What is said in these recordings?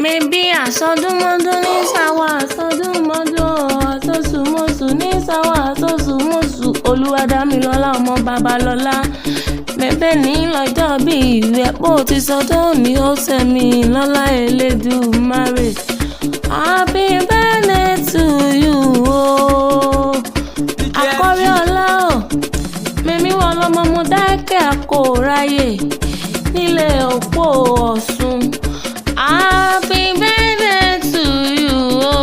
Maybe àsọdúnmọ́dún ní sáwà àsọdúnmọ́dún àsọsùmọ́sù ní sáwà àsọsùmọ́sù Olúwadámilọ́lá ọmọ Babalọ́lá. Bẹ́bẹ́ ní lọ́jọ́ bí ìwé pò ti sọdún ní ọ̀sẹ̀ mi lọ́lá Elédùmarè. Happy birthday to you o. Àkọ́rí ọlá o. Mẹ́mí wọ lọ́mọ mo dákẹ́ àkóráyè nílé òpó Ọ̀ṣun. Happy birthday to you o.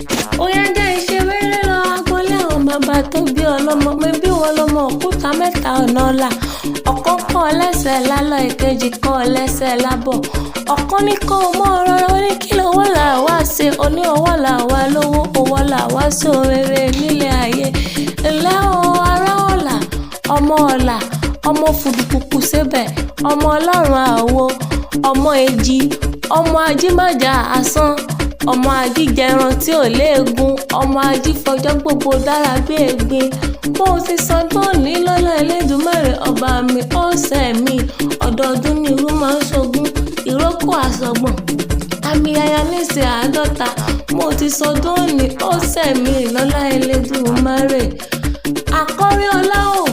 Ó yá jẹ́ iṣẹ́ wẹ́rẹ́ lọ agbolé àwọn bàbá tó bí ọlọ́mọ. Mẹ́bí wọ lọ́mọ òkúta mẹ́ta ọ̀nà ọ̀la. Ọ̀kan kọ́ lẹ́sẹ̀ lálọ́ ìkejì kọ́ lẹ́sẹ̀ lábọ̀. Ọ̀kan ní kó mọ́ ọ̀rọ̀ rẹ̀ ní kí lówó là wá ṣe oní owó là wá lówó owó là wá so rere nílé ayé. Ilé o ará ọ̀la ọmọ ọ̀la ọmọ fùdùkùkù síbẹ̀ ọmọ ọlọ́run àwo ọmọ èjì ọmọ ajímọ̀jà asán ọmọ ajíjẹran tí ò léegun ọmọ ajífọjọ́ gbogbo dára bí egbin. Bó o ti sọdún òní lọ́lá Elédùmarè ọba mi ọ̀sẹ̀ mi ọdọọdún ní irú máa ń ṣogún ìrókò àsọgbọ̀n àmì ayánísì 50. Mo ti sọdún òní ọ̀sẹ̀ mi lọ́lá Elédùmarè. Àkọ́rí ọlá o